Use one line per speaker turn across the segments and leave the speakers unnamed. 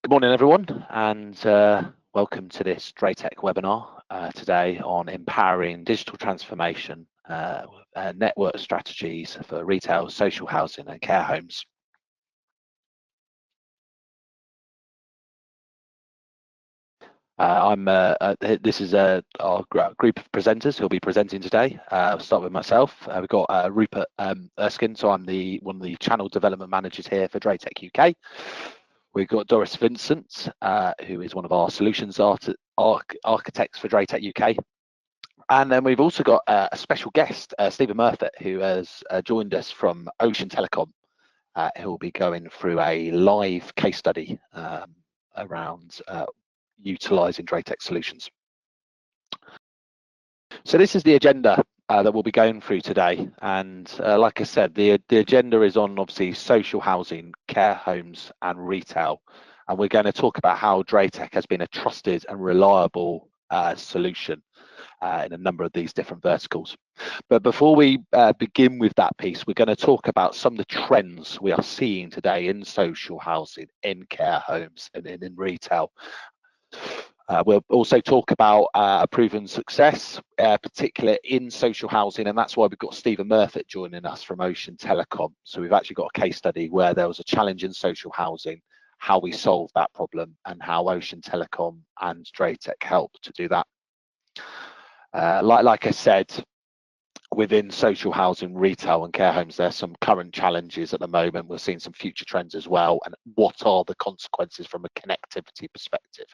Good morning, everyone, and welcome to this DrayTek webinar today on empowering digital transformation, network strategies for retail, social housing and care homes. This is our group of presenters who will be presenting today. I'll start with myself. We've got Rupert Erskine, so I'm one of the channel development managers here for DrayTek UK. We've got Doris, Vincent, who is one of our solutions architects for DrayTek UK. And then we've also got a special guest, Stephen Murfitt, who has joined us from Ocean Telecom, who will be going through a live case study around utilising DrayTek solutions. So this is the agenda that we'll be going through today, and like I said, the agenda is on obviously social housing, care homes and retail, and we're going to talk about how DrayTek has been a trusted and reliable solution in a number of these different verticals. But before we begin with that piece, we're going to talk about some of the trends we are seeing today in social housing, in care homes and in retail. We'll also talk about a proven success, particularly in social housing, and that's why we've got Stephen Murfitt joining us from Ocean Telecom. So we've actually got a case study where there was a challenge in social housing, how we solved that problem, and how Ocean Telecom and DrayTek helped to do that. Like I said, within social housing, retail and care homes, there's some current challenges at the moment. We're seeing some future trends as well, and what are the consequences from a connectivity perspective,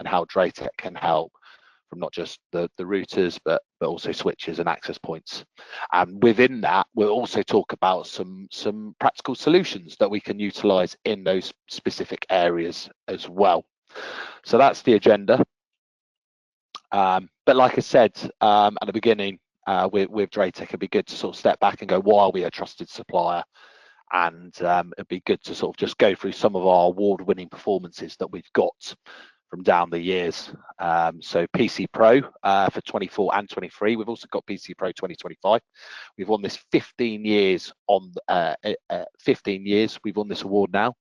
and how DrayTek can help from not just the routers but also switches and access points. And within that, we'll also talk about some practical solutions that we can utilize in those specific areas as well. So that's the agenda. But like I said at the beginning, with DrayTek, it'd be good to sort of step back and go, why are we a trusted supplier? And it'd be good to sort of just go through some of our award-winning performances that we've got from down the years. So PC Pro for 24 and 23. We've also got PC Pro 2025. We've won this 15 years on 15 years. We've won this award now.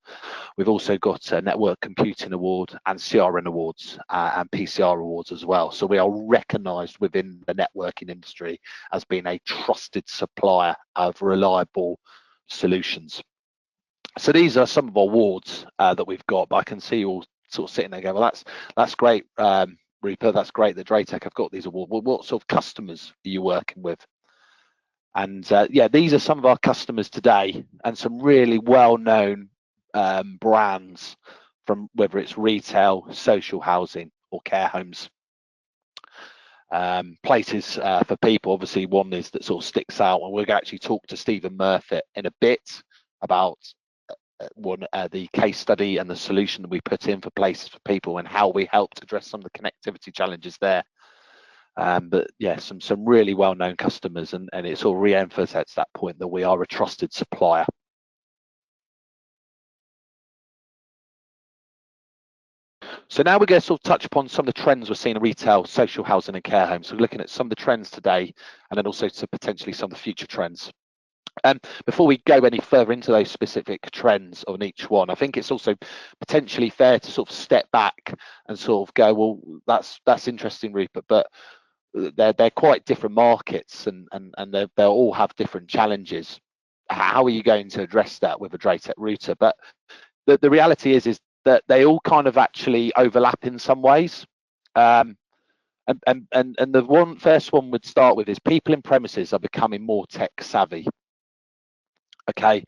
We've also got a Network Computing Award and CRN Awards and PCR Awards as well. So we are recognised within the networking industry as being a trusted supplier of reliable solutions. So these are some of our awards that we've got, but I can see you all sort of sitting there going, well, that's great, Rupert, that's great that DrayTek have got these awards. Well, what sort of customers are you working with? And yeah, these are some of our customers today, and some really well-known brands from whether it's retail, social housing or care homes. Places for people, obviously one is that sort of sticks out, and we're going to actually talk to Stephen Murfitt in a bit about the case study and the solution that we put in for Places for People and how we helped address some of the connectivity challenges there. But yeah, some really well-known customers, and it sort of re-emphasizes that point that we are a trusted supplier. So now we're going to sort of touch upon some of the trends we're seeing in retail, social housing and care homes. So we're looking at some of the trends today, and then also to potentially some of the future trends. Before we go any further into those specific trends on each one, I think it's also potentially fair to sort of step back and sort of go, well, that's interesting, Rupert, but they're quite different markets, and they'll all have different challenges. How are you going to address that with a DrayTek router? But the reality is that they all kind of actually overlap in some ways. And the first one would start with is people in premises are becoming more tech savvy. Okay,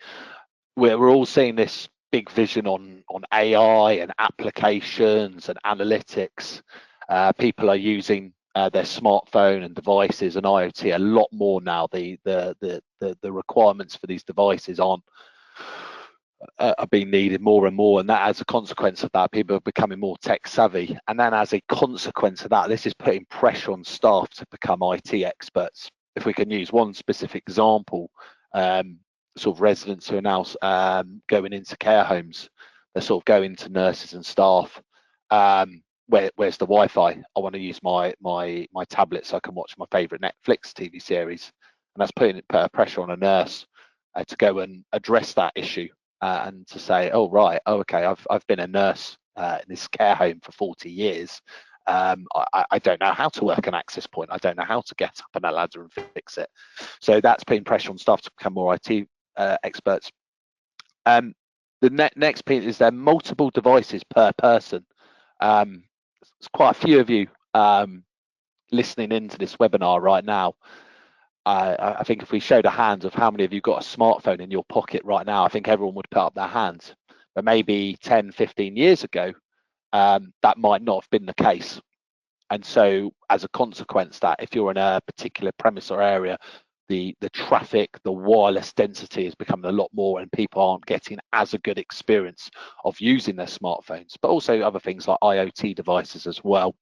we're all seeing this big vision on AI and applications and analytics. People are using their smartphone and devices and IoT a lot more now. The requirements for these devices are being needed more and more, and that as a consequence of that, people are becoming more tech savvy. And then as a consequence of that, this is putting pressure on staff to become IT experts. If we can use one specific example, sort of residents who are now going into care homes, they're sort of going to nurses and staff. Where's the Wi-Fi? I want to use my tablet so I can watch my favourite Netflix TV series, and that's putting pressure on a nurse to go and address that issue and to say, oh right, oh okay, I've been a nurse in this care home for 40 years. I don't know how to work an access point. I don't know how to get up on a ladder and fix it. So that's putting pressure on staff to become more IT experts. The next piece is there are multiple devices per person. There's quite a few of you listening into this webinar right now. I think if we showed a hand of how many of you got a smartphone in your pocket right now, I think everyone would put up their hands. But maybe 10, 15 years ago, that might not have been the case. And so as a consequence, that if you're in a particular premise or area, the traffic, the wireless density is becoming a lot more, and people aren't getting as a good experience of using their smartphones, but also other things like IoT devices as well.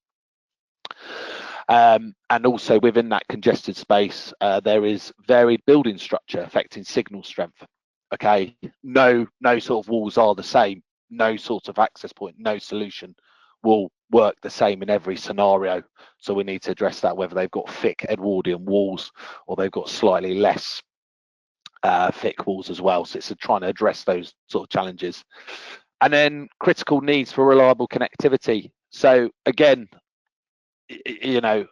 And also within that congested space, there is varied building structure affecting signal strength. Okay, no sort of walls are the same. No sort of access point, no solution will work the same in every scenario. So we need to address that, whether they've got thick Edwardian walls or they've got slightly less thick walls as well. So it's trying to address those sort of challenges. And then critical needs for reliable connectivity. So again, you know,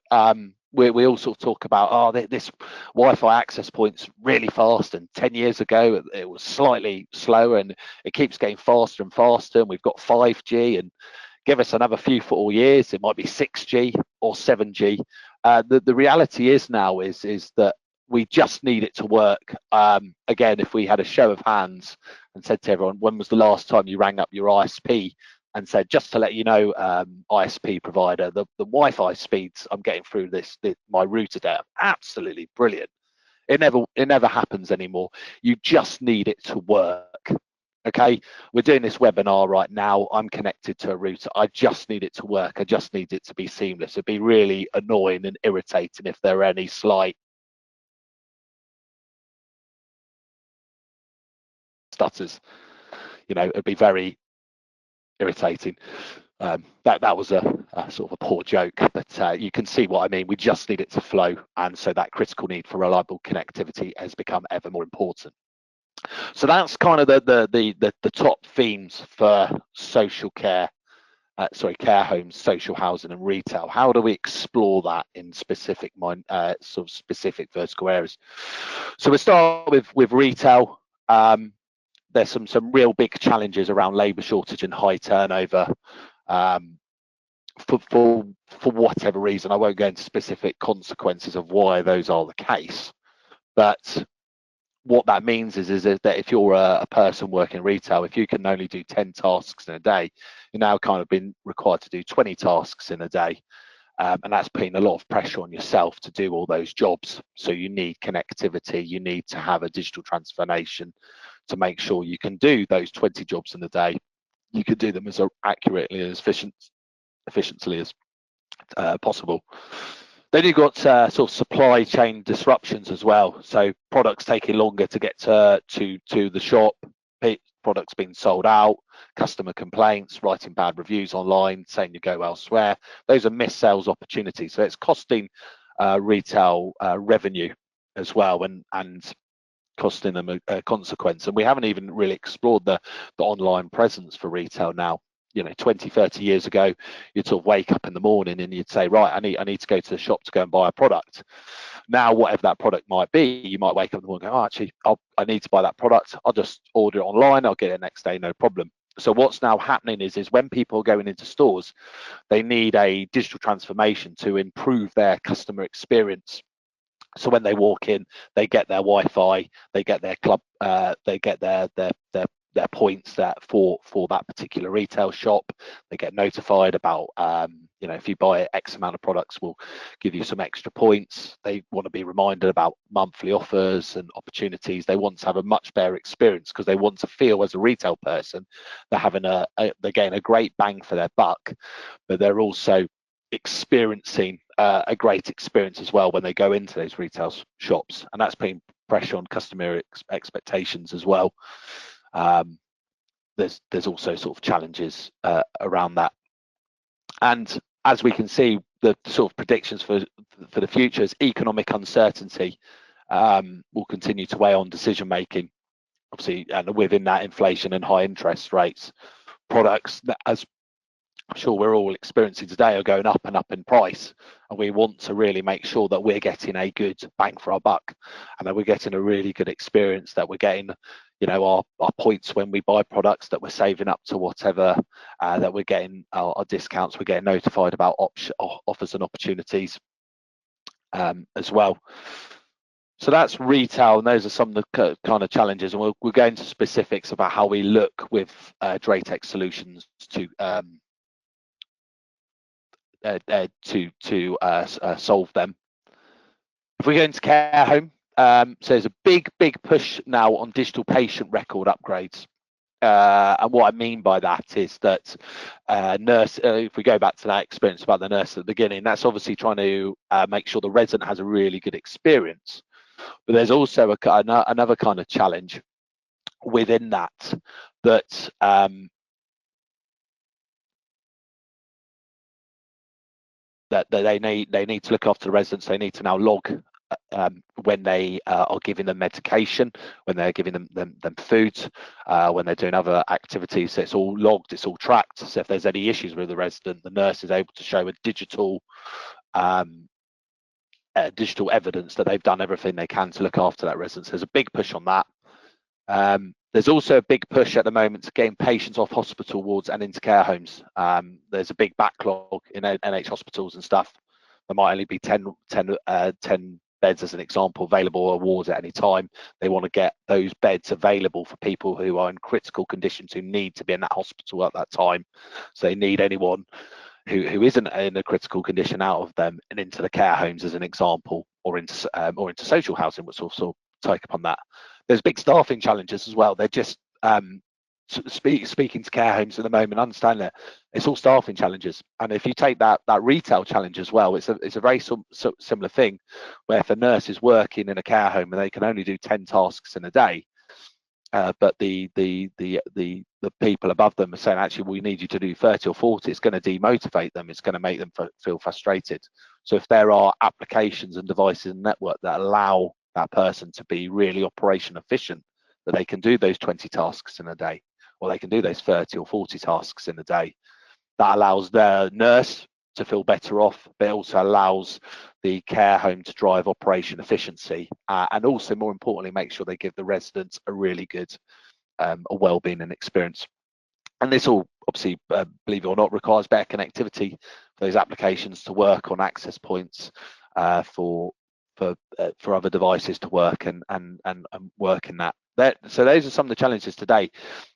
we all sort of talk about, oh, this Wi-Fi access point's really fast, and 10 years ago it was slightly slower, and it keeps getting faster and faster, and we've got 5G, and give us another few full years, it might be 6G or 7G. The reality is now is that we just need it to work. Again, if we had a show of hands and said to everyone, when was the last time you rang up your ISP and said, just to let you know, ISP provider, the Wi-Fi speeds I'm getting through my router there, absolutely brilliant. It never happens anymore. You just need it to work. Okay, we're doing this webinar right now. I'm connected to a router. I just need it to work. I just need it to be seamless. It'd be really annoying and irritating if there are any slight stutters. You know, it'd be very irritating. That was a sort of a poor joke, but you can see what I mean. We just need it to flow, and so that critical need for reliable connectivity has become ever more important. So that's kind of the top themes for social care, care homes, social housing, and retail. How do we explore that in specific sort of specific vertical areas? So we'll start with retail. There's some real big challenges around labour shortage and high turnover. For whatever reason, I won't go into specific consequences of why those are the case, but what that means is that if you're a person working retail, if you can only do 10 tasks in a day, you're now kind of been required to do 20 tasks in a day. And that's putting a lot of pressure on yourself to do all those jobs. So you need connectivity, you need to have a digital transformation to make sure you can do those 20 jobs in a day. You can do them as accurately and as efficiently as possible. Then you've got sort of supply chain disruptions as well. So products taking longer to get to the shop, products being sold out, customer complaints, writing bad reviews online, saying you go elsewhere. Those are missed sales opportunities. So it's costing retail revenue as well, and costing them a consequence. And we haven't even really explored the online presence for retail now. You know, 20, 30 years ago, you'd sort of wake up in the morning and you'd say, right, I need to go to the shop to go and buy a product. Now, whatever that product might be, you might wake up in the morning and go, oh, actually, I need to buy that product. I'll just order it online. I'll get it next day, no problem. So what's now happening is when people are going into stores, they need a digital transformation to improve their customer experience. So when they walk in, they get their Wi-Fi, they get their club, they get their points that for that particular retail shop. They get notified about, you know, if you buy X amount of products, we'll give you some extra points. They want to be reminded about monthly offers and opportunities. They want to have a much better experience because they want to feel, as a retail person, they're having they're getting a great bang for their buck, but they're also experiencing a great experience as well when they go into those retail shops, and that's putting pressure on customer expectations as well. There's also sort of challenges around that, and as we can see, the sort of predictions for the future is economic uncertainty will continue to weigh on decision making, obviously, and within that, inflation and high interest rates. Products that, as I'm sure we're all experiencing today, are going up and up in price, and we want to really make sure that we're getting a good bang for our buck, and that we're getting a really good experience, that we're getting, you know, our points when we buy products, that we're saving up to whatever, that we're getting our discounts, we're getting notified about offers and opportunities as well. So that's retail, and those are some of the kind of challenges, and we'll go into specifics about how we look with DrayTek solutions to solve them. If we go into care home, so there's a big push now on digital patient record upgrades. And what I mean by that is that if we go back to that experience about the nurse at the beginning, that's obviously trying to make sure the resident has a really good experience. But there's also another kind of challenge within that, that they need to look after the residents. They need to now log when they are giving them medication, when they're giving them food, when they're doing other activities. So it's all logged, it's all tracked. So if there's any issues with the resident, the nurse is able to show a digital evidence that they've done everything they can to look after that resident. So there's a big push on that. There's also a big push at the moment to getting patients off hospital wards and into care homes. There's a big backlog in NH hospitals and stuff. There might only be 10 beds, as an example, available or wards at any time. They want to get those beds available for people who are in critical conditions, who need to be in that hospital at that time. So they need anyone who isn't in a critical condition out of them and into the care homes, as an example, or into social housing, which also take upon that. There's big staffing challenges as well. They're just speaking to care homes at the moment, understand that it's all staffing challenges. And if you take that retail challenge as well, it's a very similar thing, where if a nurse is working in a care home and they can only do 10 tasks in a day, but the people above them are saying, actually, we need you to do 30 or 40, it's going to demotivate them, it's going to make them feel frustrated. So if there are applications and devices and network that allow that person to be really operation efficient, that they can do those 20 tasks in a day, or they can do those 30 or 40 tasks in a day, that allows the nurse to feel better off, but it also allows the care home to drive operation efficiency, and also, more importantly, make sure they give the residents a really good well-being and experience. And this all, obviously, believe it or not, requires better connectivity for those applications to work on access points, for other devices to work and work in that. So those are some of the challenges today.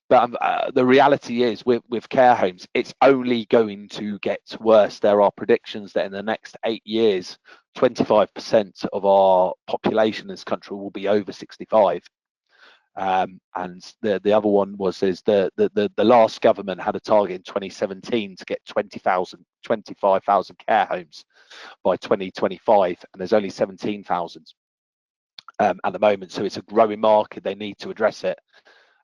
But the reality is, with care homes, it's only going to get worse. There are predictions that in the next 8 years, 25% of our population in this country will be over 65. And the other one was the last government had a target in 2017 to get 25,000 care homes by 2025, and there's only 17,000 at the moment. So it's a growing market. They need to address it,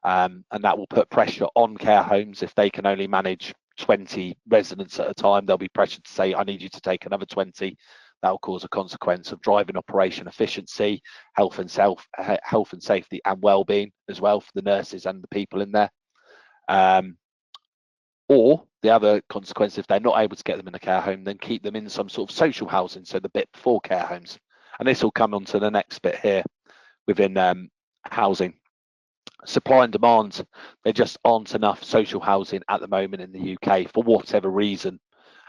and that will put pressure on care homes. If they can only manage 20 residents at a time, they'll be pressured to say, I need you to take another 20. That will cause a consequence of driving operation efficiency, health and safety, and well-being as well for the nurses and the people in there. Or the other consequence, if they're not able to get them in a care home, then keep them in some sort of social housing, so the bit before care homes. And this will come on to the next bit here within housing. Supply and demand, there just aren't enough social housing at the moment in the UK for whatever reason.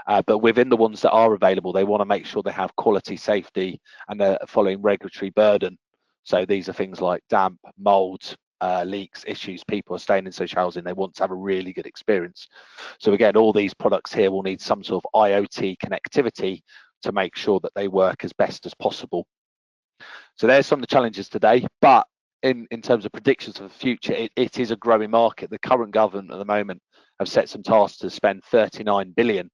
But within the ones that are available, they want to make sure they have quality, safety, and they're following regulatory burden. So these are things like damp, mold, leaks, issues. People are staying in social housing, they want to have a really good experience. So again, all these products here will need some sort of IoT connectivity to make sure that they work as best as possible. So there's some of the challenges today, but in terms of predictions for the future, it is a growing market. The current government at the moment have set some tasks to spend 39 billion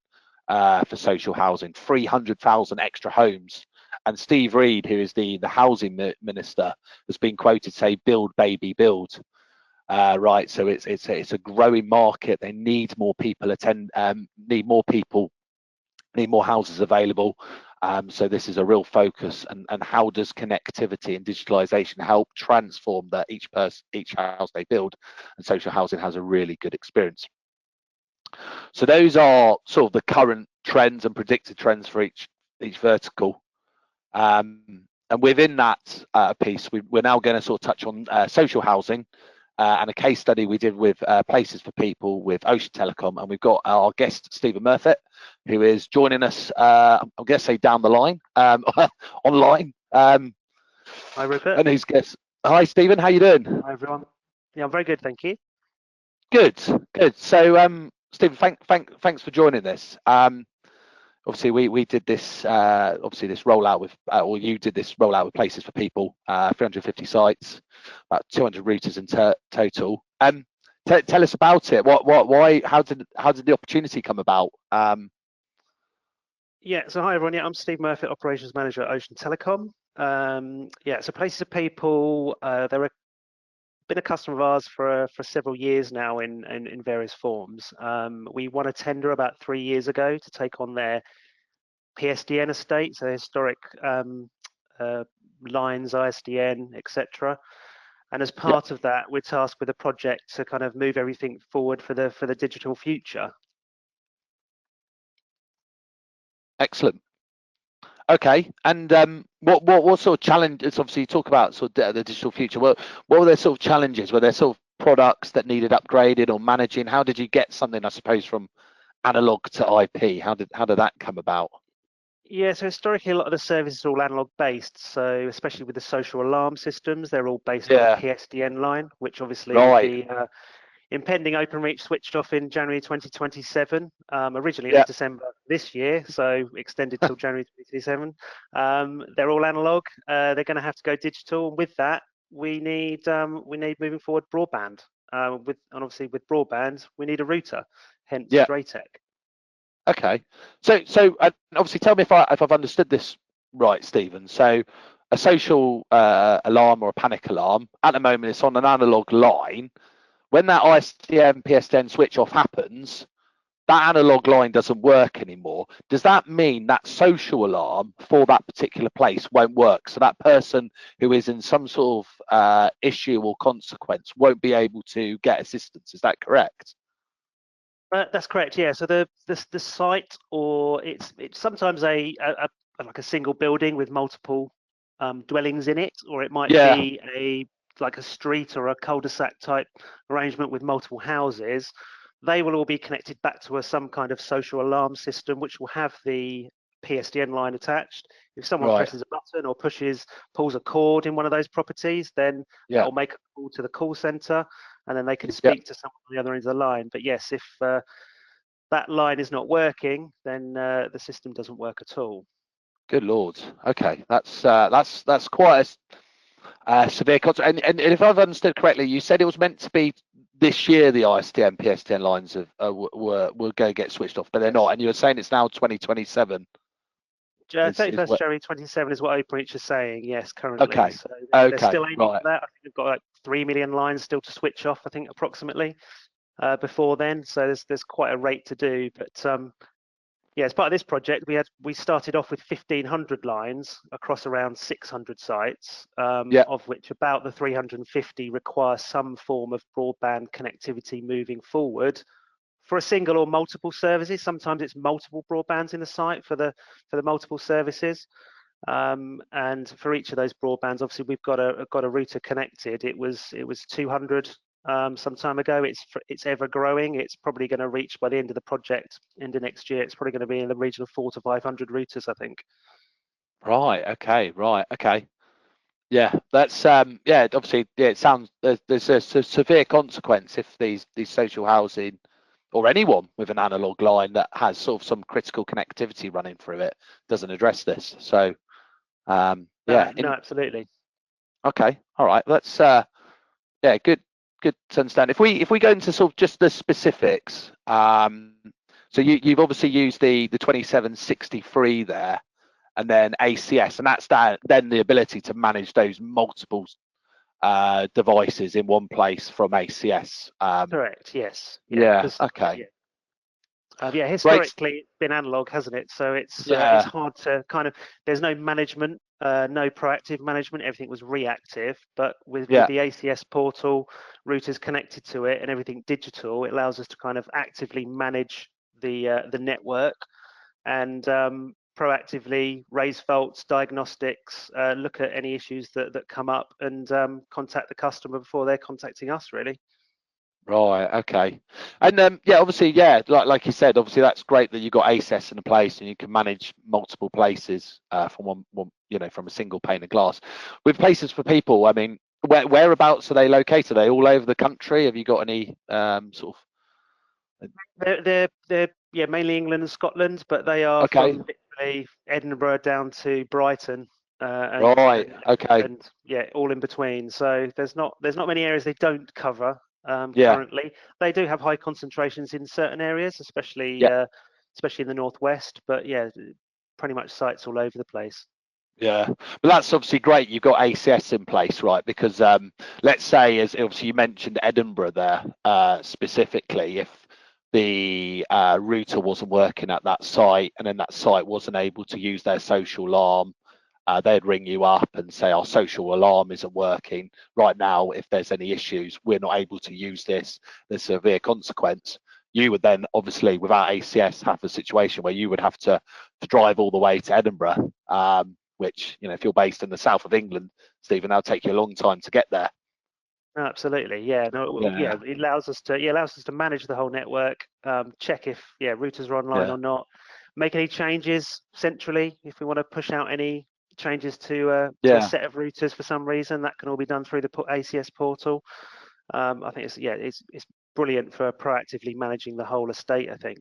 for social housing, 300,000 extra homes. And Steve Reed, who is the housing minister, has been quoted say, "Build, baby, build." Right, so it's a growing market. They need more people need more houses available. So this is a real focus. And how does connectivity and digitalization help transform that each house they build? And social housing has a really good experience. So those are sort of the current trends and predicted trends for each vertical. And within that piece, we're now going to sort of touch on social housing and a case study we did with Places for People with Ocean Telecom, and we've got our guest Stephen Murfitt, who is joining us. I'm going to say down the line, online.
Hi, Rupert.
And his guest. Hi, Stephen. How you doing?
Hi, everyone. Yeah, I'm very good, thank you.
Good, good. So, Stephen, thanks for joining this. Obviously, we did this. Obviously, this rollout with, or you did this rollout with Places for People. 350 sites, about 200 routers in total. Tell us about it. Why? How did the opportunity come about?
Yeah, so hi, everyone. Yeah, I'm Steve Murfitt, Operations Manager at Ocean Telecom. Yeah, so Places for People, they're been a customer of ours for several years now in various forms. We won a tender about 3 years ago to take on their PSDN estate, so historic lines, ISDN, etc. And as part of that, we're tasked with a project to kind of move everything forward for the digital future.
Excellent. Okay, and what sort of challenges? Obviously, you talk about sort of the digital future. What were there sort of challenges? Were there sort of products that needed upgraded or managing? How did you get something, I suppose, from analog to IP? How did that come about?
Yeah, so historically, a lot of the services are all analog based. So especially with the social alarm systems, they're all based on a PSDN line, which obviously with the impending OpenReach switched off in January 2027. Originally it was December this year, so extended till January 2027. They're all analog. They're going to have to go digital. And with that, we need moving forward broadband. And obviously with broadband, we need a router. Hence DrayTek.
Okay, so obviously tell me if I've understood this right, Stephen. So a social alarm or a panic alarm at the moment it's on an analog line. When that ISDN PSDN switch off happens, that analog line doesn't work anymore. Does that mean that social alarm for that particular place won't work? So that person who is in some sort of issue or consequence won't be able to get assistance. Is that correct?
That's correct. Yeah. So the site, or it's sometimes a like a single building with multiple dwellings in it, or it might be like a street or a cul-de-sac type arrangement with multiple houses. They will all be connected back to some kind of social alarm system, which will have the PSDN line attached. If someone presses a button or pulls a cord in one of those properties, then that will make a call to the call center, and then they can speak to someone on the other end of the line. But yes, if that line is not working, then the system doesn't work at all.
Good Lord. Okay, that's quite a severe consequence. And if I've understood correctly, you said it was meant to be this year the ISDN PSDN lines were going to get switched off, but they're not. And you were saying it's now 2027.
31st January 27 is what OpenReach is saying. Yes, currently. Okay. So they're still aiming for that. I think we've got like 3 million lines still to switch off. I think approximately before then. So there's quite a rate to do. But yeah, as part of this project, we started off with 1,500 lines across around 600 sites, of which about the 350 require some form of broadband connectivity moving forward for a single or multiple services. Sometimes it's multiple broadbands in the site for the multiple services, and for each of those broadbands, obviously we've got a router connected. It was 200 some time ago. It's ever growing. It's probably going to reach by the end of the project, end of next year, it's probably going to be in the region of 400 to 500 routers, I think.
Right. Okay. Yeah, that's obviously it sounds there's a severe consequence if these social housing or anyone with an analog line that has sort of some critical connectivity running through it doesn't address this. So
no, absolutely.
Okay, all right. That's good to understand. If we go into sort of just the specifics, so you've obviously used the 2763 there, and then ACS, and that's then the ability to manage those multiple devices in one place from ACS.
Correct. Yes.
Yeah. Okay.
Yeah, historically it's been analog, hasn't it? So it's hard to kind of, there's no management, no proactive management. Everything was reactive. But with the ACS portal, routers connected to it, and everything digital, it allows us to kind of actively manage the network, and proactively raise faults, diagnostics, look at any issues that come up, and contact the customer before they're contacting us, really.
Right. Okay. And yeah, obviously, yeah, like you said, obviously that's great that you've got ACES in a place and you can manage multiple places from one, from a single pane of glass. With places for people, I mean, whereabouts are they located? Are they all over the country? Have you got any sort of?
They're yeah, mainly England and Scotland, but they are from literally Edinburgh down to Brighton. And yeah, all in between. So there's not many areas they don't cover currently. They do have high concentrations in certain areas, especially in the northwest. But yeah, pretty much sites all over the place.
Yeah, but that's obviously great. You've got ACS in place, right? Because let's say, as obviously you mentioned Edinburgh there specifically, if the router wasn't working at that site and then that site wasn't able to use their social alarm, they'd ring you up and say our social alarm isn't working right now. If there's any issues, we're not able to use this. There's severe consequence. You would then obviously, without ACS, have a situation where you would have to drive all the way to Edinburgh, which, if you're based in the south of England, Stephen, that'll take you a long time to get there.
Absolutely, yeah. It allows us to manage the whole network, check if routers are online or not, make any changes centrally if we want to push out any changes to a set of routers for some reason. That can all be done through the ACS portal. I think it's brilliant for proactively managing the whole estate, I think.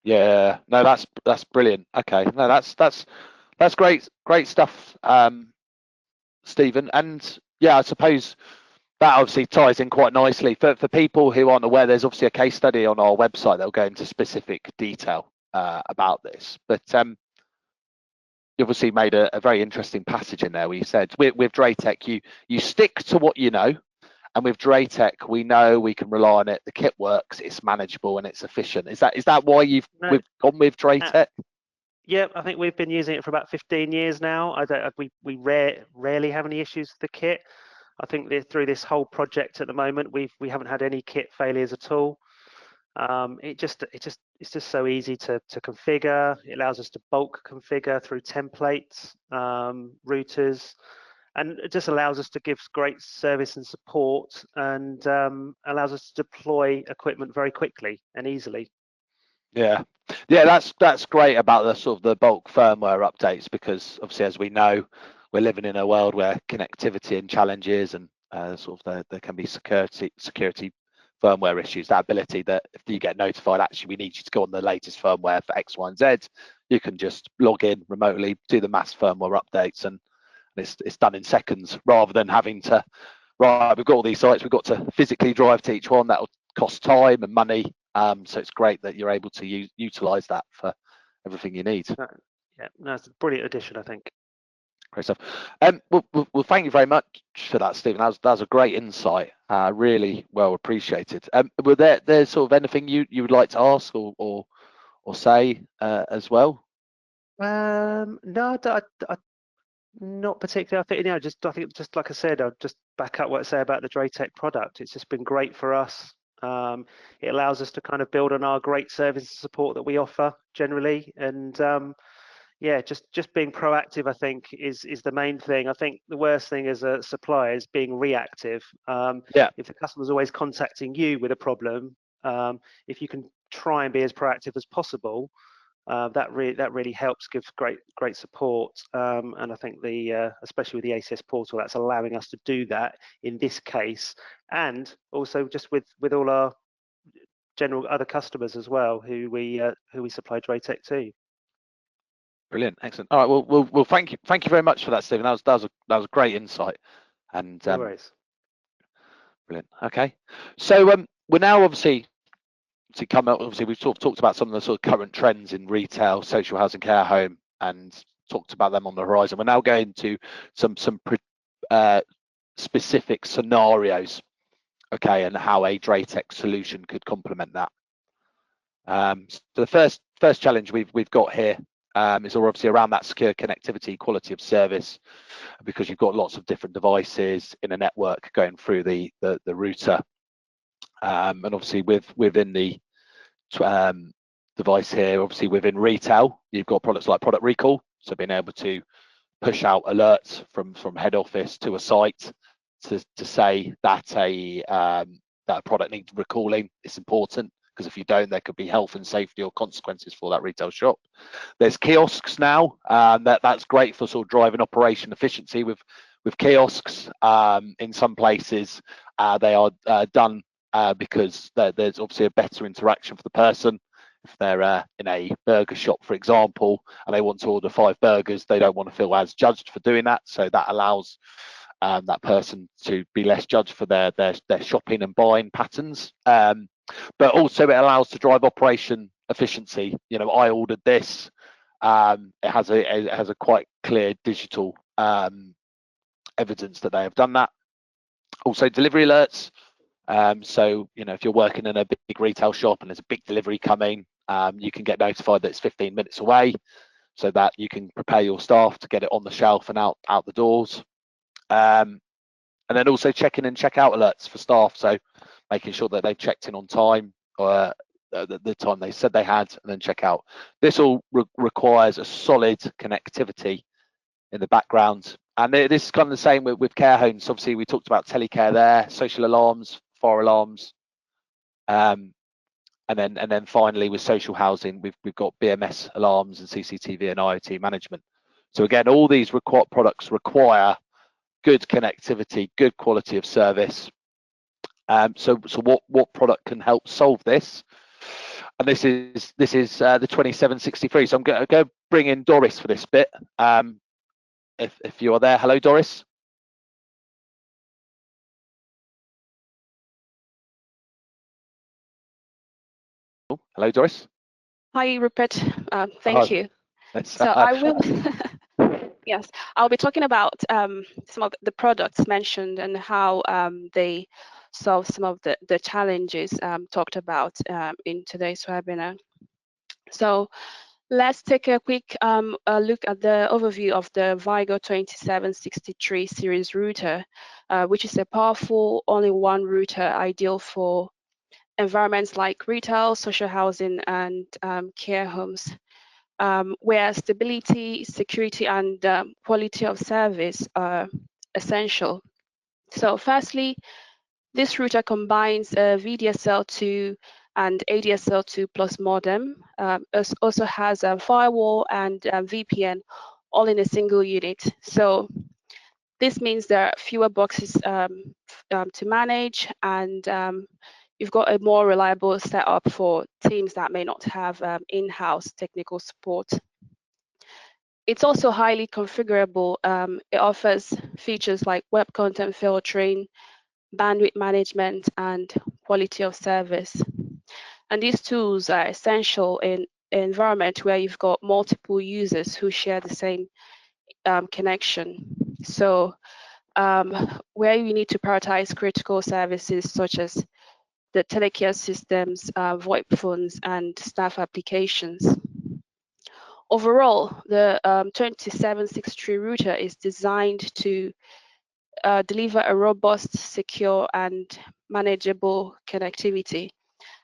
Yeah, no, that's brilliant. Okay, no, that's great stuff, Stephen. And yeah, I suppose that obviously ties in quite nicely for people who aren't aware. There's obviously a case study on our website that'll go into specific detail about this, but you obviously made a very interesting passage in there where you said with DrayTek you stick to what you know, and with DrayTek we know we can rely on it. The kit works, it's manageable, and it's efficient. Is that why we've gone with DrayTek?
Yeah, I think we've been using it for about 15 years now. We rarely have any issues with the kit. I think through this whole project at the moment, we haven't had any kit failures at all. It's just so easy to configure. It allows us to bulk configure through templates, routers, and it just allows us to give great service and support, and allows us to deploy equipment very quickly and easily.
Yeah, that's great about the sort of the bulk firmware updates, because obviously, as we know, we're living in a world where connectivity and challenges and there can be security firmware issues. That ability that if you get notified, actually we need you to go on the latest firmware for X, Y, and Z, you can just log in remotely, do the mass firmware updates, and it's done in seconds, rather than having to, right, we've got all these sites, we've got to physically drive to each one. That'll cost time and money. So it's great that you're able to utilize that for everything you need.
Yeah, that's a brilliant addition, I think.
Great stuff. Well, thank you very much for that, Stephen. That was a great insight. Really well appreciated. Were there sort of anything you would like to ask or say as well?
No, not particularly. I think just like I said, I'll just back up what I say about the DrayTek product. It's just been great for us. It allows us to kind of build on our great service and support that we offer generally, and just being proactive, I think, is the main thing. I think the worst thing as a supplier is being reactive. If the customer's always contacting you with a problem, if you can try and be as proactive as possible, that really helps, gives great support. And I think especially with the ACS portal, that's allowing us to do that in this case, and also just with all our general other customers as well, who we supply DrayTek to.
Brilliant, excellent. All right, well, thank you very much for that, Stephen. That was a great insight. And
no worries.
Brilliant. Okay, so we're now obviously come up. Obviously, we've sort of talked about some of the sort of current trends in retail, social housing, care home, and talked about them on the horizon. We're now going to some specific scenarios, okay, and how a DrayTek solution could complement that. So the first challenge we've got here is obviously around that secure connectivity, quality of service, because you've got lots of different devices in a network going through the router, and obviously within the device here. Obviously, within retail, you've got products like product recall, so being able to push out alerts from head office to a site to say that that a product needs recalling. It's important, because if you don't, there could be health and safety or consequences for that retail shop. There's kiosks now. That's great for sort of driving operation efficiency with kiosks. In some places, they are done because there's obviously a better interaction for the person. If they're in a burger shop, for example, and they want to order 5 burgers, they don't want to feel as judged for doing that. So that allows that person to be less judged for their shopping and buying patterns. But also it allows to drive operation efficiency. You know, I ordered this. It has a quite clear digital evidence that they have done that. Also delivery alerts. So, you know, if you're working in a big retail shop and there's a big delivery coming, you can get notified that it's 15 minutes away, so that you can prepare your staff to get it on the shelf and out the doors. And then also check-in and check-out alerts for staff, so making sure that they've checked in on time, or the time they said they had, and then check out. This all requires a solid connectivity in the background. And this is kind of the same with care homes. Obviously, we talked about telecare there, social alarms, fire alarms, and then finally with social housing, we've got BMS alarms and CCTV and IoT management. So again, all these products require good connectivity, good quality of service. So what product can help solve this? And this is the 2763. So I'm going to bring in Doris for this bit. If you are there, hello Doris. Oh, hello Doris.
Hi Rupert, thank you. So I will, yes, I'll be talking about some of the products mentioned and how they solve some of the challenges talked about in today's webinar. So let's take a quick look at the overview of the Vigo 2763 series router, which is a powerful all-in-one router ideal for environments like retail, social housing, and care homes, where stability, security, and quality of service are essential. So firstly, this router combines a VDSL2 and ADSL2 plus modem. It also has a firewall and VPN all in a single unit. So this means there are fewer boxes to manage, and you've got a more reliable setup for teams that may not have in-house technical support. It's also highly configurable. It offers features like web content filtering, bandwidth management, and quality of service. And these tools are essential in an environment where you've got multiple users who share the same connection. So where you need to prioritize critical services such as the telecare systems, VoIP phones, and staff applications. Overall, the 2763 router is designed to deliver a robust, secure, and manageable connectivity.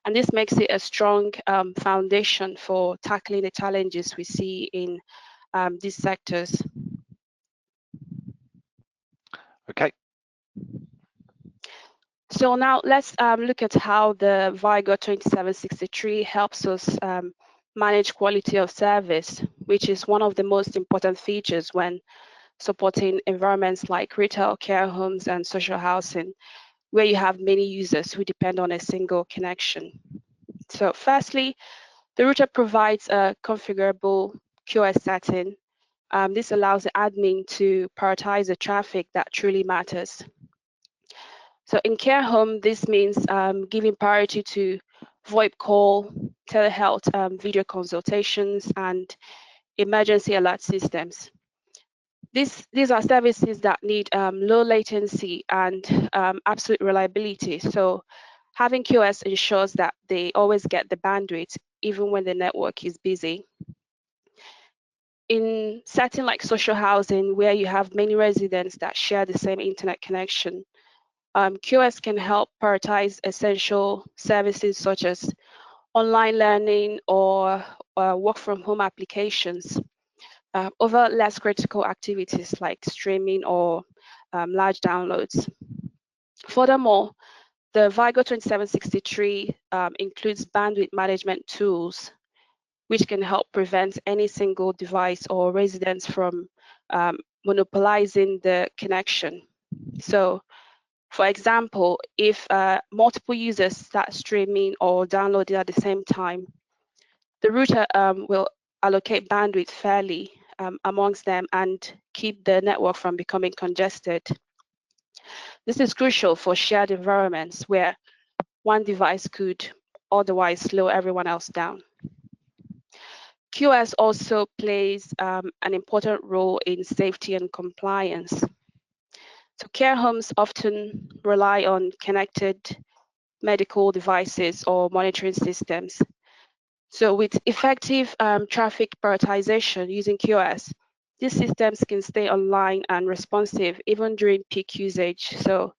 And this makes it a strong foundation for tackling the challenges we see in these sectors.
Okay.
So now let's look at how the Vigo 2763 helps us manage quality of service, which is one of the most important features when supporting environments like retail, care homes, and social housing, where you have many users who depend on a single connection. So firstly, the router provides a configurable QoS setting. This allows the admin to prioritize the traffic that truly matters. So in care home, this means giving priority to VoIP call, telehealth video consultations, and emergency alert systems. These are services that need low latency and absolute reliability. So having QoS ensures that they always get the bandwidth, even when the network is busy. In setting like social housing, where you have many residents that share the same internet connection, QoS can help prioritize essential services such as online learning, or work from home applications over less critical activities like streaming or large downloads. Furthermore, the Vigo 2763 includes bandwidth management tools, which can help prevent any single device or residence from monopolizing the connection. So, for example, if multiple users start streaming or downloading at the same time, the router will allocate bandwidth fairly amongst them and keep the network from becoming congested. This is crucial for shared environments where one device could otherwise slow everyone else down. QoS also plays an important role in safety and compliance. So care homes often rely on connected medical devices or monitoring systems. So with effective traffic prioritization using QoS, these systems can stay online and responsive even during peak usage. So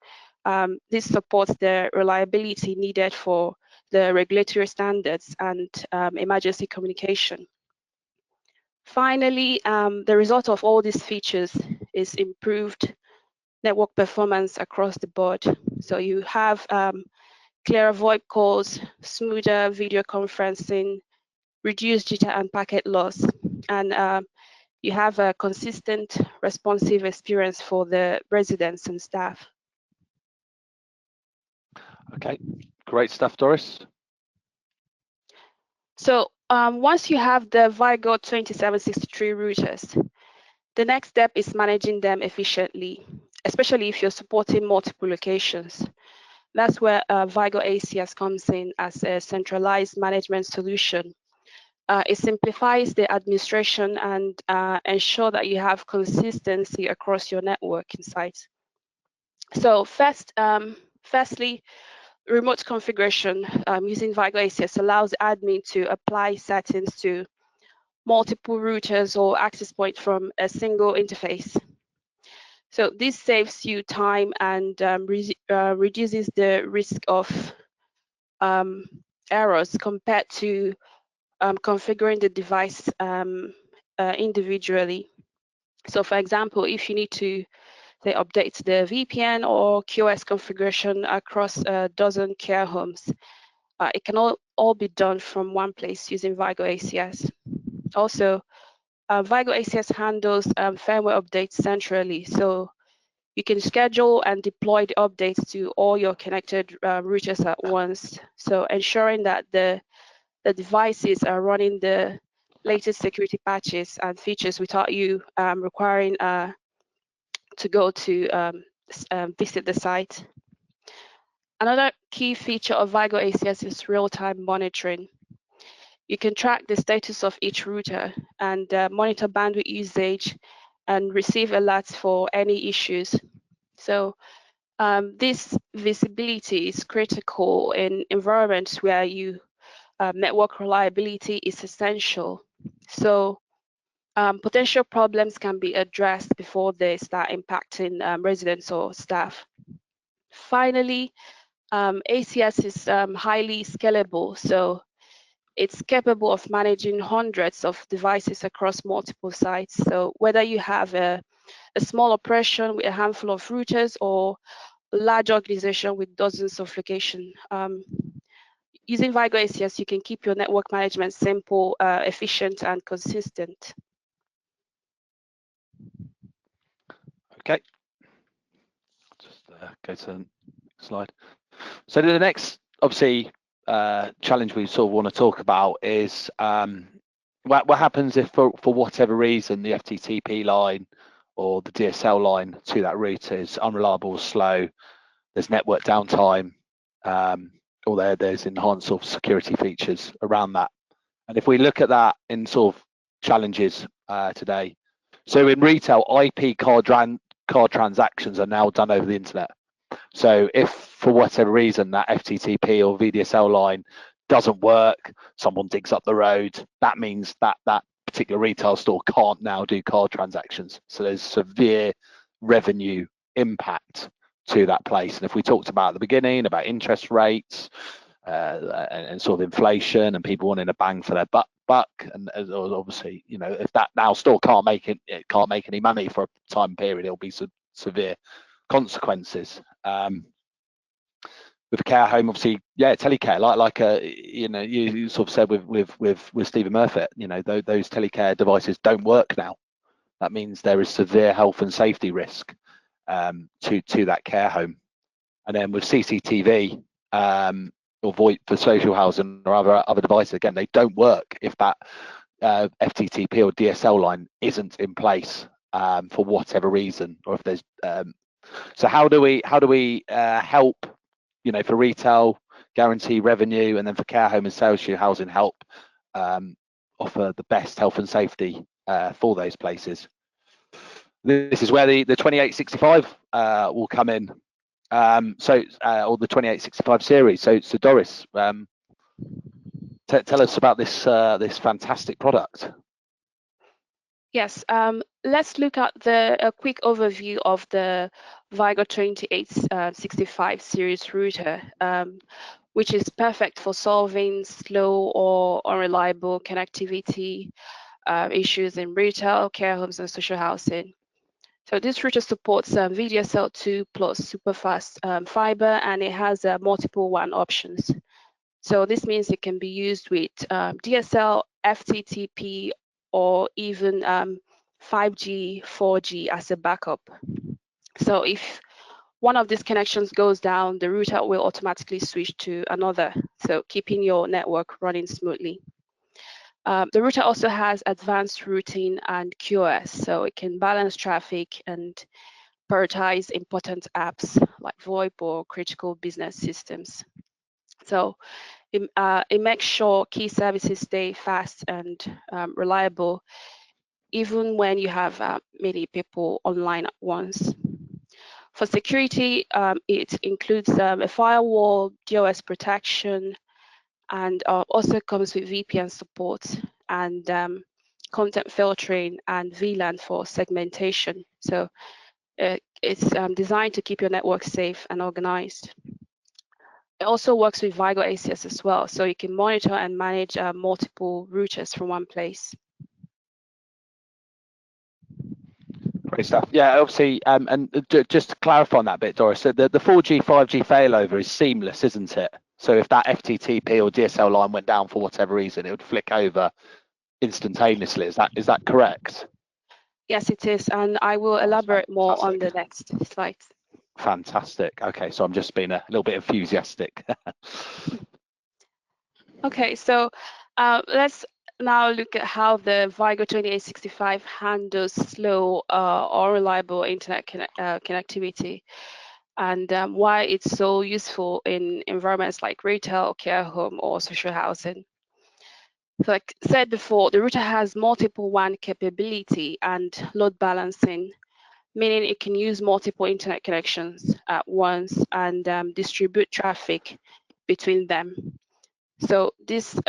this supports the reliability needed for the regulatory standards and emergency communication. Finally, the result of all these features is improved network performance across the board. So you have clearer VoIP calls, smoother video conferencing, reduced jitter and packet loss, and you have a consistent, responsive experience for the residents and staff.
Okay, great stuff, Doris.
So once you have the Vigo 2763 routers, the next step is managing them efficiently, especially if you're supporting multiple locations. That's where Vigo ACS comes in as a centralized management solution. It simplifies the administration and ensure that you have consistency across your networking sites. So firstly, remote configuration using Vigo ACS allows admin to apply settings to multiple routers or access points from a single interface. So this saves you time and reduces the risk of errors compared to configuring the device individually. So for example, if you need to say, update the VPN or QoS configuration across a dozen care homes, it can all be done from one place using Vigo ACS. Also, Vigo ACS handles firmware updates centrally, so you can schedule and deploy the updates to all your connected routers at once. So ensuring that the devices are running the latest security patches and features without you requiring to go to visit the site. Another key feature of Vigo ACS is real-time monitoring. You can track the status of each router and monitor bandwidth usage and receive alerts for any issues. So this visibility is critical in environments where network reliability is essential. So potential problems can be addressed before they start impacting residents or staff. Finally, ACS is highly scalable, so it's capable of managing hundreds of devices across multiple sites. So whether you have a small operation with a handful of routers or a large organization with dozens of locations, using Vigo ACS, you can keep your network management simple, efficient, and consistent.
Okay, just go to the next slide. So the next, obviously, challenge we sort of want to talk about is what happens if, for whatever reason, the FTTP line or the DSL line to that router is unreliable, slow, there's network downtime, or there's enhanced sort of security features around that. And if we look at that in sort of challenges today, so in retail, IP card transactions are now done over the internet. So if for whatever reason that FTTP or VDSL line doesn't work, someone digs up the road, that means that that particular retail store can't now do card transactions. So there's severe revenue impact to that place. And if we talked about at the beginning about interest rates, and sort of inflation and people wanting a bang for their buck, and obviously, you know, if that now store can't make any money for a time period, it'll be severe consequences. With a care home, obviously, yeah, telecare, like you know, you sort of said with Stephen Murfitt, you know, those telecare devices don't work now. That means there is severe health and safety risk to that care home. And then with CCTV or VoIP for social housing or other devices, again, they don't work if that FTTP or DSL line isn't in place for whatever reason, or if there's so how do we help, you know, for retail, guarantee revenue, and then for care home and social housing, help offer the best health and safety for those places. This is where the 2865 will come in, or the 2865 series. So Doris, tell us about this this fantastic product.
Yes, let's look at a quick overview of the Vigo 2865 series router, which is perfect for solving slow or unreliable connectivity issues in retail, care homes, and social housing. So this router supports VDSL2 plus superfast fiber, and it has multiple WAN options. So this means it can be used with DSL, FTTP, or even 5G, 4G as a backup. So if one of these connections goes down, the router will automatically switch to another, so keeping your network running smoothly. The router also has advanced routing and QoS, so it can balance traffic and prioritize important apps like VoIP or critical business systems. So it makes sure key services stay fast and reliable, even when you have many people online at once. For security, it includes a firewall, DOS protection, and also comes with VPN support and content filtering and VLAN for segmentation. So it's designed to keep your network safe and organized. It also works with Vigo ACS as well, so you can monitor and manage multiple routers from one place.
Great stuff. Yeah, obviously, and just to clarify on that bit, Doris, so the 4G, 5G failover is seamless, isn't it? So if that FTTP or DSL line went down for whatever reason, it would flick over instantaneously. Is that correct?
Yes, it is, and I will elaborate more on the next slide.
Fantastic. Okay, so I'm just being a little bit enthusiastic.
Okay, so let's now look at how the Vigo 2865 handles slow or unreliable internet connectivity, and why it's so useful in environments like retail, care home, or social housing. So like said before, the router has multiple WAN capability and load balancing, meaning it can use multiple internet connections at once and distribute traffic between them. So this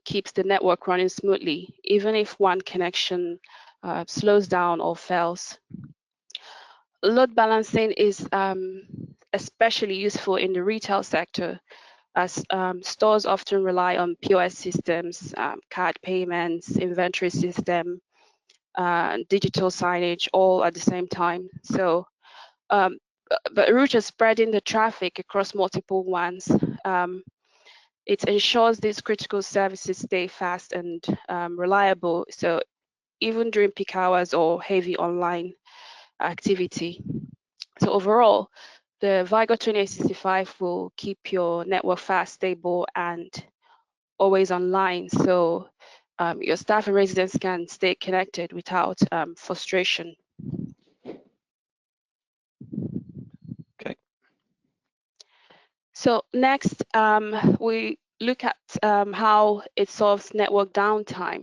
keeps the network running smoothly, even if one connection slows down or fails. Load balancing is especially useful in the retail sector, as stores often rely on POS systems, card payments, inventory system, digital signage, all at the same time. So, but routers spreading the traffic across multiple WANs, it ensures these critical services stay fast and reliable. So even during peak hours or heavy online activity. So overall, the Vigo 2865 will keep your network fast, stable, and always online. So your staff and residents can stay connected without frustration.
Okay.
So next, we look at how it solves network downtime.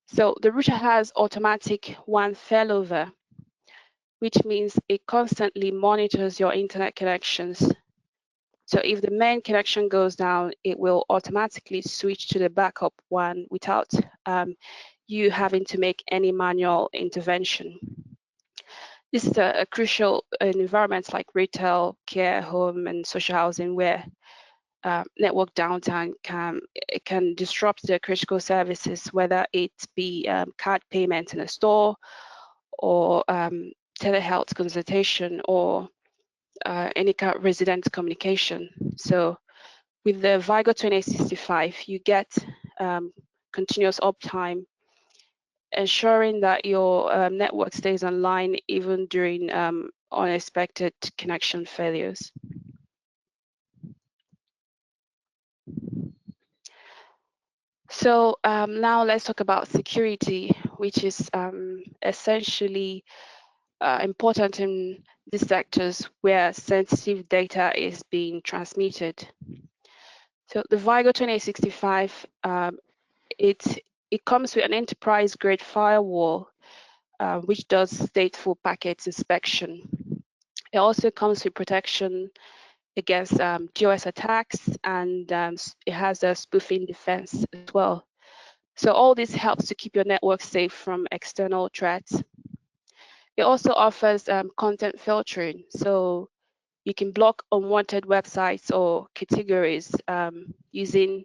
So the router has automatic WAN failover, which means it constantly monitors your internet connections. So if the main connection goes down, it will automatically switch to the backup WAN without you having to make any manual intervention. This is a crucial in environments like retail, care, home, and social housing, where network downtime can disrupt the critical services, whether it be card payment in a store, or telehealth consultation, or any kind of resident communication. So with the Vigo 2865, you get continuous uptime, ensuring that your network stays online even during unexpected connection failures. So now let's talk about security, which is essentially important in these sectors where sensitive data is being transmitted. So the Vigo 2865, it comes with an enterprise-grade firewall, which does stateful packets inspection. It also comes with protection against DOS attacks, and it has a spoofing defense as well. So all this helps to keep your network safe from external threats. It also offers content filtering, so you can block unwanted websites or categories using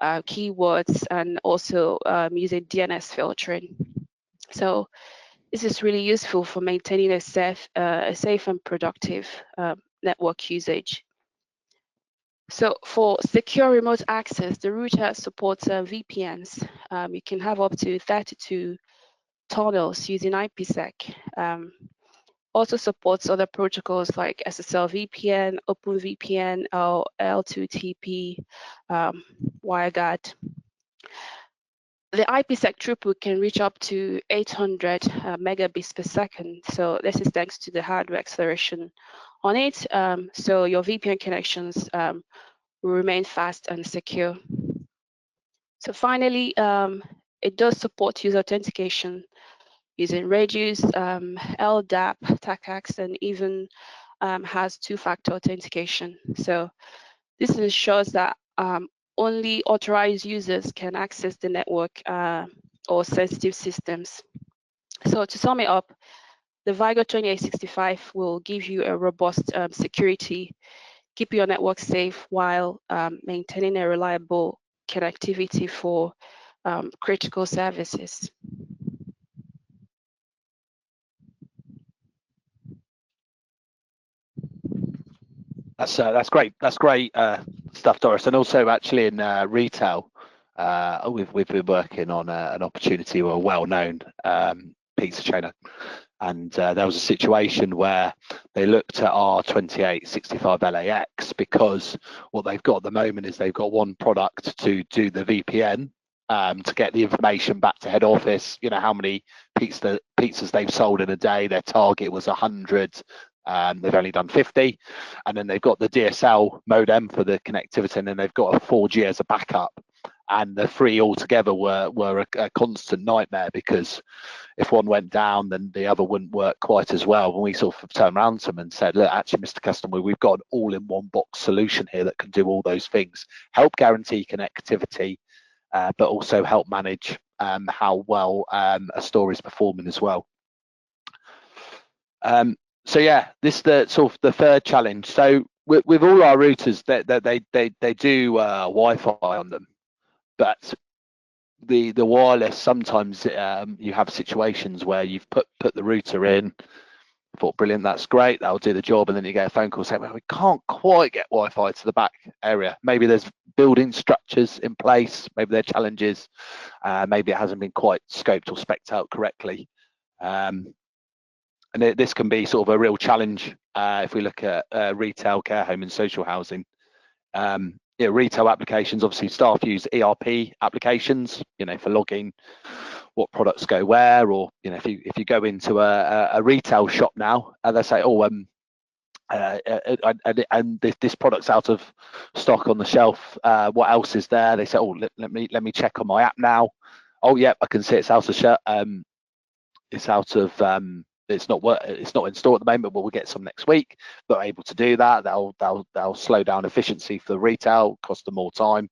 keywords, and also using DNS filtering. So this is really useful for maintaining a safe and productive network usage. So for secure remote access, the router supports VPNs. You can have up to 32 tunnels using IPsec. Also supports other protocols like SSL VPN, OpenVPN, or L2TP, WireGuard. The IPsec throughput can reach up to 800 megabits per second. So this is thanks to the hardware acceleration on it. So your VPN connections will remain fast and secure. So finally, it does support user authentication using Reduce, LDAP, TACACS, and even has two-factor authentication. So this ensures that only authorized users can access the network or sensitive systems. So to sum it up, the Vigo 2865 will give you a robust security, keep your network safe while maintaining a reliable connectivity for critical services.
That's great. That's great stuff, Doris. And also, actually, in retail, we've been working on an opportunity with a well-known pizza chain, and there was a situation where they looked at our 2865 LAX, because what they've got at the moment is they've got one product to do the VPN to get the information back to head office. You know how many pizzas they've sold in a day. Their target was 100. They've only done 50, and then they've got the DSL modem for the connectivity, and then they've got a 4G as a backup. And the three altogether were a constant nightmare, because if one went down, then the other wouldn't work quite as well. When we sort of turned around to them and said, look, actually, Mr. Customer, we've got an all-in-one box solution here that can do all those things, help guarantee connectivity, but also help manage how well a store is performing as well. So yeah, this is the sort of the third challenge. So with all our routers, they do Wi-Fi on them, but the wireless, sometimes you have situations where you've put the router in, thought brilliant, that's great, that'll do the job, and then you get a phone call saying, well, we can't quite get Wi-Fi to the back area. Maybe there's building structures in place, maybe there are challenges, maybe it hasn't been quite scoped or spec'd out correctly. And this can be sort of a real challenge if we look at retail, care home, and social housing. Retail applications, obviously staff use ERP applications, for logging what products go where, or if you go into a retail shop now and they say, oh, and this product's out of stock on the shelf, what else is there? They say, oh, let me check on my app now. Oh, yep, I can see it's out of it's not in store at the moment, but we'll get some next week. They're able to do that. They'll slow down efficiency for the retail, cost them more time.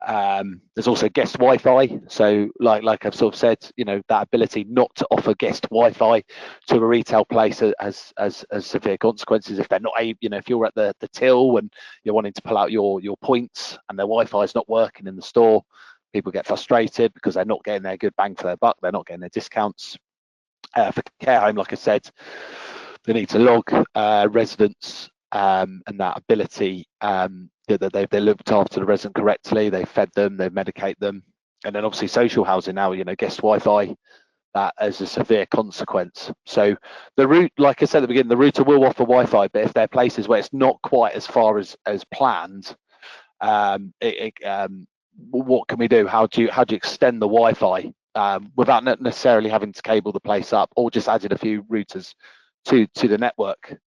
There's also guest Wi-Fi. So like I've sort of said, you know, that ability not to offer guest Wi-Fi to a retail place has severe consequences if they're not able, you know, if you're at the till and you're wanting to pull out your points and their Wi-Fi is not working in the store, people get frustrated because they're not getting their good bang for their buck, they're not getting their discounts. For care home, like I said, they need to log residents and that ability that they looked after the resident correctly, they fed them, they medicate them. And then obviously social housing now, you know, guest Wi-Fi, that as a severe consequence. So the route, like I said at the beginning, the router will offer Wi-Fi, but if there are places where it's not quite as far as planned, what can we do? How do you extend the Wi-Fi without necessarily having to cable the place up, or just added a few routers to the network?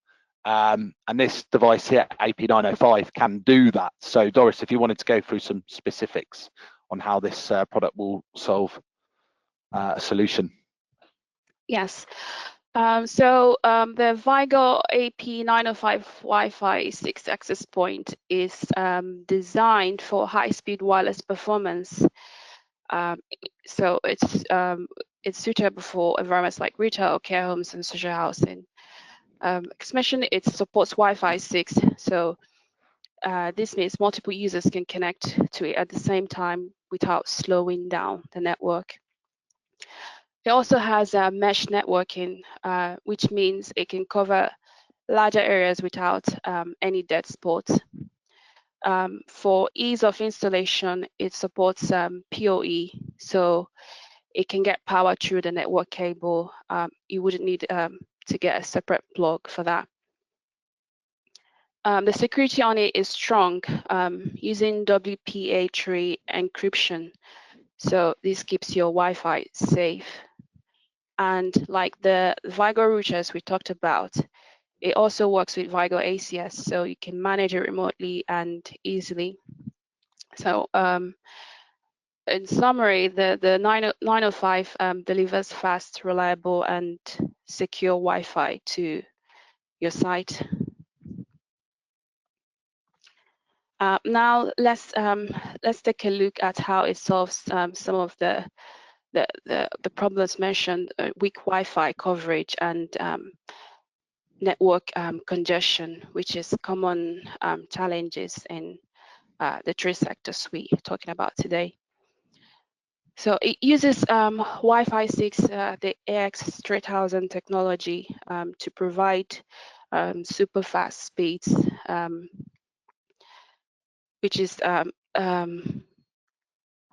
And this device here, AP905, can do that. So Doris, if you wanted to go through some specifics on how this product will solve a solution.
Yes. The Vigo AP905 Wi-Fi 6 access point is designed for high-speed wireless performance. So it's suitable for environments like retail, care homes, and social housing. As mentioned, it supports Wi-Fi 6, so this means multiple users can connect to it at the same time without slowing down the network. It also has mesh networking, which means it can cover larger areas without any dead spots. For ease of installation, it supports PoE, so it can get power through the network cable. You wouldn't need to get a separate plug for that. The security on it is strong, using WPA3 encryption. So this keeps your Wi-Fi safe. And like the Vigo routers we talked about, it also works with Vigo ACS, so you can manage it remotely and easily. So in summary, the 905 delivers fast, reliable, and secure Wi-Fi to your site. Now let's take a look at how it solves some of the problems mentioned: weak Wi-Fi coverage and network congestion, which is common challenges in the three sectors we're talking about today. So it uses Wi-Fi 6, the AX3000 technology, to provide super fast speeds, which is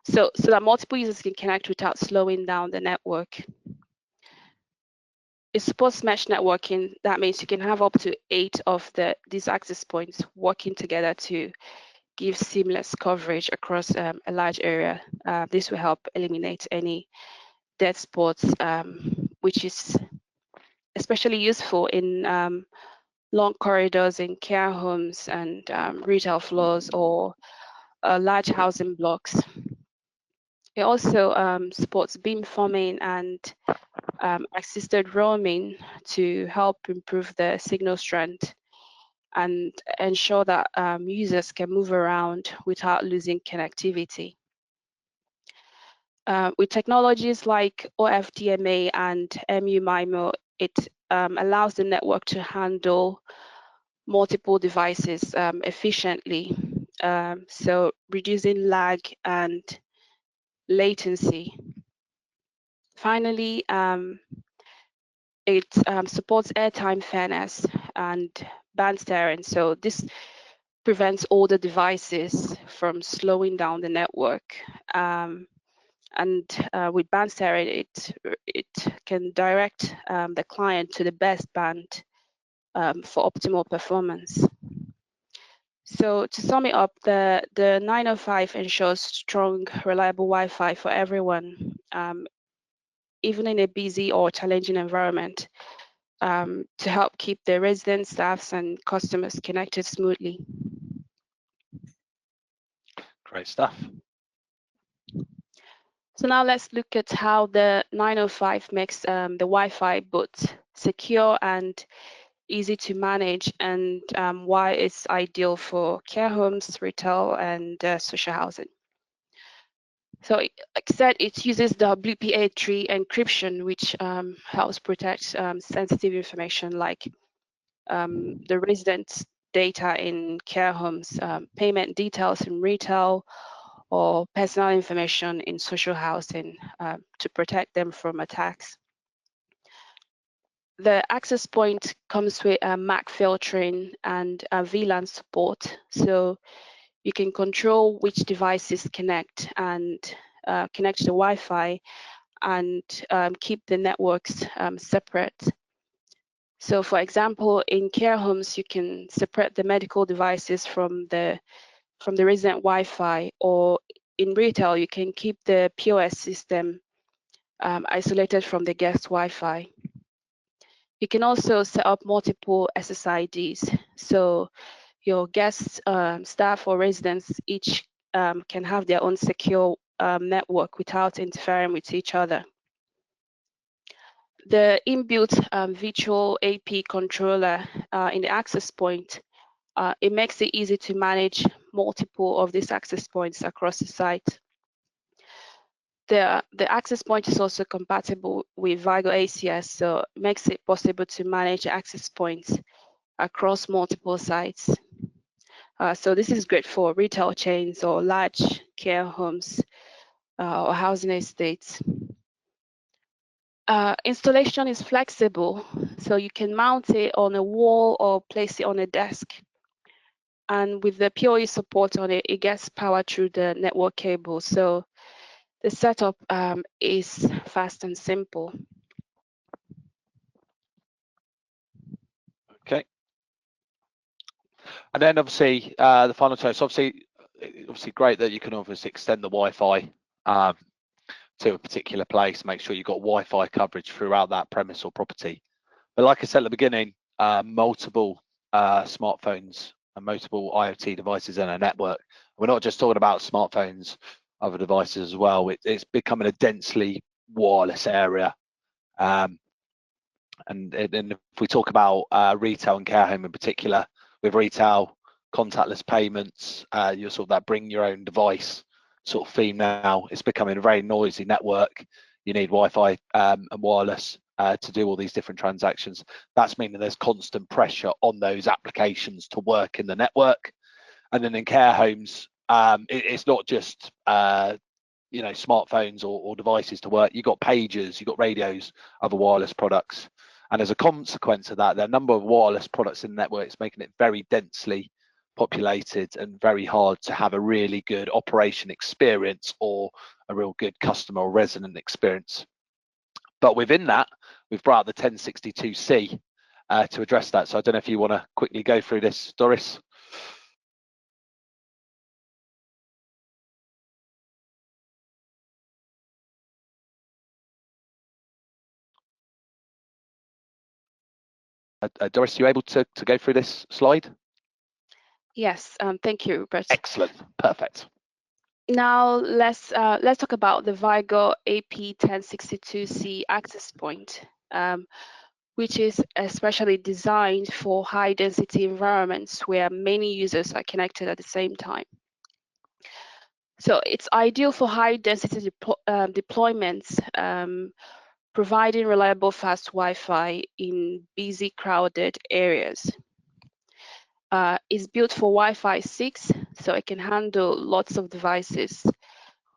so that multiple users can connect without slowing down the network. It supports mesh networking. That means you can have up to 8 of these access points working together to give seamless coverage across a large area. This will help eliminate any dead spots, which is especially useful in long corridors in care homes and retail floors or large housing blocks. It also supports beamforming and assisted roaming to help improve the signal strength and ensure that users can move around without losing connectivity. With technologies like OFDMA and MU-MIMO, it allows the network to handle multiple devices efficiently, so reducing lag and latency. Finally, it supports airtime fairness and band steering, so this prevents older devices from slowing down the network. And with band steering, it can direct the client to the best band for optimal performance. So to sum it up, the 905 ensures strong, reliable Wi-Fi for everyone, even in a busy or challenging environment, to help keep the residents, staffs, and customers connected smoothly.
Great stuff.
So now let's look at how the 905 makes the Wi-Fi both secure and easy to manage, and why it's ideal for care homes, retail, and social housing. So like I said, it uses the WPA3 encryption, which helps protect sensitive information like the residents' data in care homes, payment details in retail, or personal information in social housing to protect them from attacks. The access point comes with MAC filtering and VLAN support, so you can control which devices connect and connect to the Wi-Fi and keep the networks separate. So for example, in care homes, you can separate the medical devices from the resident Wi-Fi, or in retail, you can keep the POS system isolated from the guest Wi-Fi. You can also set up multiple SSIDs. So your guests, staff, or residents each can have their own secure network without interfering with each other. The inbuilt virtual AP controller in the access point, it makes it easy to manage multiple of these access points across the site. The access point is also compatible with Vigo ACS, so it makes it possible to manage access points across multiple sites. So this is great for retail chains or large care homes or housing estates. Installation is flexible, so you can mount it on a wall or place it on a desk. And with the PoE support on it, it gets power through the network cable. So the setup is fast and simple.
Okay. And then obviously the final choice, obviously great that you can obviously extend the Wi-Fi to a particular place, make sure you've got Wi-Fi coverage throughout that premise or property. But like I said at the beginning, multiple smartphones and multiple IoT devices in a network. We're not just talking about smartphones, other devices as well. It's becoming a densely wireless area. And if we talk about retail and care home in particular, with retail contactless payments, you're sort of that bring your own device sort of theme now. It's becoming a very noisy network. You need Wi-Fi and wireless to do all these different transactions. That's meaning there's constant pressure on those applications to work in the network. And then in care homes, it's not just you know, smartphones or devices to work. You've got pagers, you've got radios, other wireless products. And as a consequence of that, the number of wireless products in the network is making it very densely populated and very hard to have a really good operation experience or a real good customer or resident experience. But within that, we've brought out the 1062C to address that. So I don't know if you want to quickly go through this, Doris. Doris, are you able to go through this slide?
Yes, thank you, Rupert.
Excellent, perfect.
Now let's talk about the Vigo AP1062C access point, which is especially designed for high-density environments where many users are connected at the same time. So it's ideal for high-density deployments, providing reliable fast Wi-Fi in busy, crowded areas. It's built for Wi-Fi 6, so it can handle lots of devices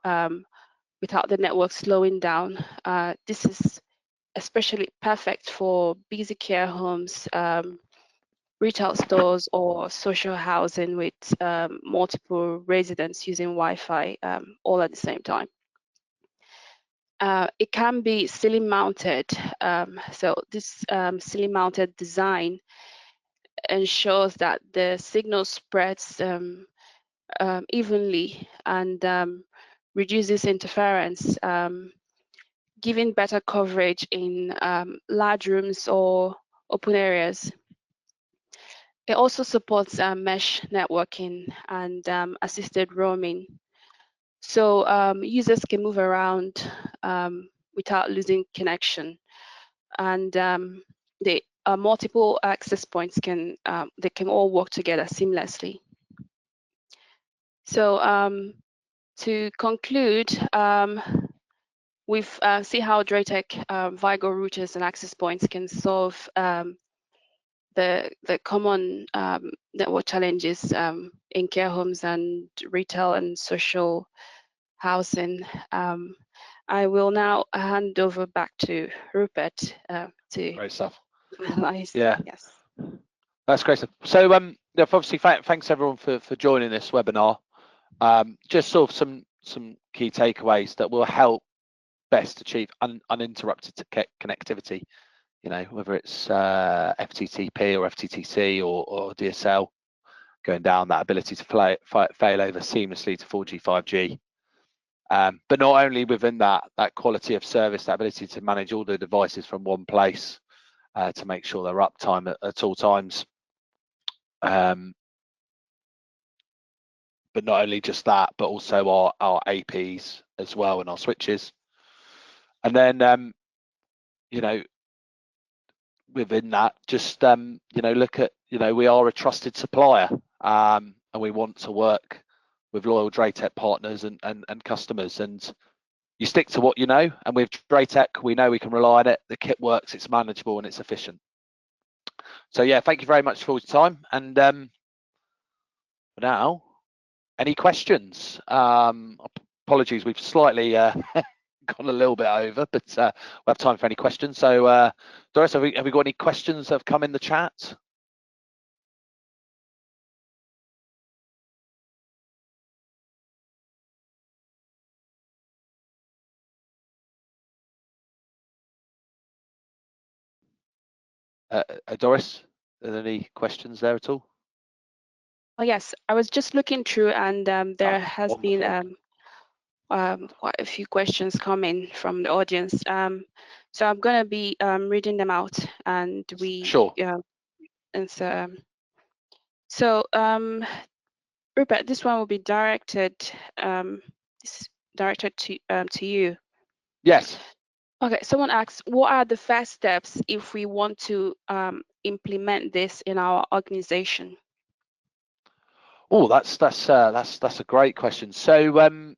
without the network slowing down. This is especially perfect for busy care homes, retail stores, or social housing with multiple residents using Wi-Fi all at the same time. It can be ceiling mounted. So this ceiling mounted design ensures that the signal spreads evenly and reduces interference, giving better coverage in large rooms or open areas. It also supports mesh networking and assisted roaming. So users can move around without losing connection. And the multiple access points they can all work together seamlessly. So to conclude, we've see how DrayTek Vigo routers and access points can solve the common network challenges in care homes and retail and social housing. I will now hand over back to Rupert to
great stuff.
finalize.
Yeah,
yes,
that's great stuff. So obviously thanks everyone for joining this webinar. Just sort of some key takeaways that will help best achieve uninterrupted connectivity, you know, whether it's FTTP or FTTC or DSL, going down that ability to fail over seamlessly to 4G, 5G. But not only within that quality of service, that ability to manage all the devices from one place to make sure they're uptime at all times. But not only just that, but also our APs as well and our switches. And then, you know, within that, just, you know, look at, you know, we are a trusted supplier and we want to work with loyal DrayTek partners and customers. And you stick to what you know. And with DrayTek, we know we can rely on it. The kit works, it's manageable and it's efficient. So yeah, thank you very much for your time. And for now, any questions? Apologies, we've slightly gone a little bit over, but we'll have time for any questions. So Doris, have we got any questions that have come in the chat? Doris, are there any questions there at all?
Oh yes, I was just looking through, and there has
wonderful.
been quite a few questions coming from the audience. So I'm going to be reading them out, and we
sure.
answer. So Rupert, this one will be directed to you.
Yes.
Okay. Someone asks, what are the first steps if we want to implement this in our organization?
Oh, that's a great question. So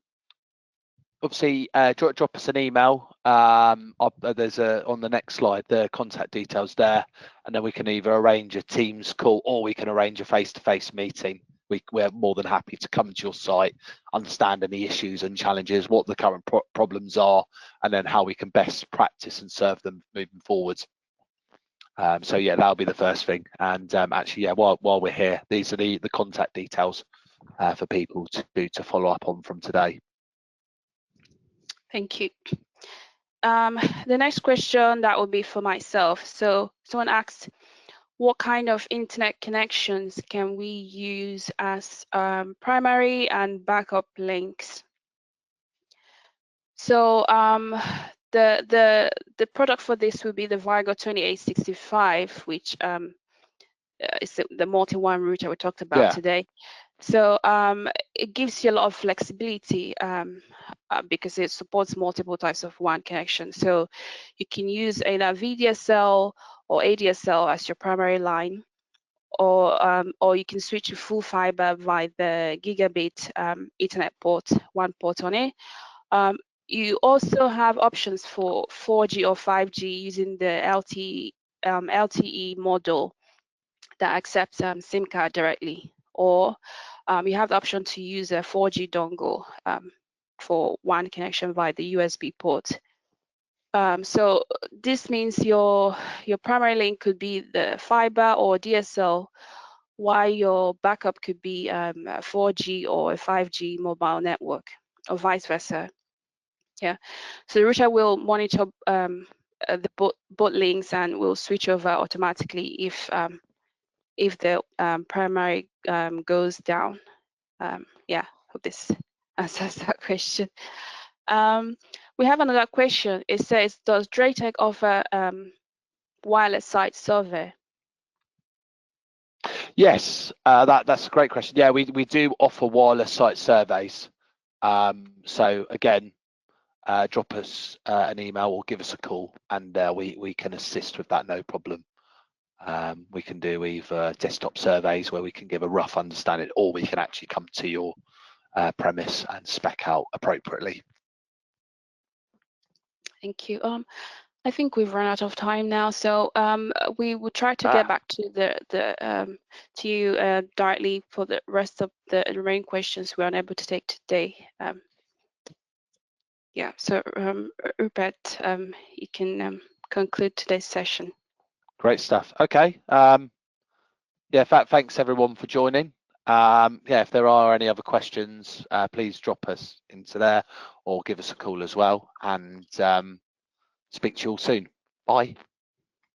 obviously, drop us an email. There's on the next slide the contact details there, and then we can either arrange a Teams call or we can arrange a face-to-face meeting. We're more than happy to come to your site, understand any issues and challenges, what the current problems are, and then how we can best practice and serve them moving forwards. So yeah, that'll be the first thing. And actually, yeah, while we're here, these are the contact details for people to follow up on from today.
Thank you. The next question, that will be for myself. So someone asked, what kind of internet connections can we use as primary and backup links? So the product for this will be the Vigo 2865, which is the multi-WAN router we talked about today. So it gives you a lot of flexibility because it supports multiple types of WAN connections. So you can use either VDSL or ADSL as your primary line, or you can switch to full fiber via the gigabit Ethernet port, one port on it. You also have options for 4G or 5G using the LTE model that accepts SIM card directly, or you have the option to use a 4G dongle for WAN connection via the USB port. So this means your primary link could be the fiber or DSL, while your backup could be a 4G or a 5G mobile network, or vice versa. Yeah. So the router will monitor the both links and will switch over automatically if the primary goes down. Yeah, hope this answers that question. We have another question. It says, does DrayTek offer wireless site survey?
Yes, that's a great question. Yeah, we do offer wireless site surveys. So again, drop us an email or give us a call, and we can assist with that, no problem. We can do either desktop surveys where we can give a rough understanding, or we can actually come to your premise and spec out appropriately.
Thank you. I think we've run out of time now, so we will try to get back to you directly for the rest of the remaining questions we are unable to take today. Yeah, so Rupert, you can conclude today's session.
Great stuff. Okay. Yeah, thanks everyone for joining. Yeah, if there are any other questions, please drop us into there or give us a call as well, and speak to you all soon. Bye.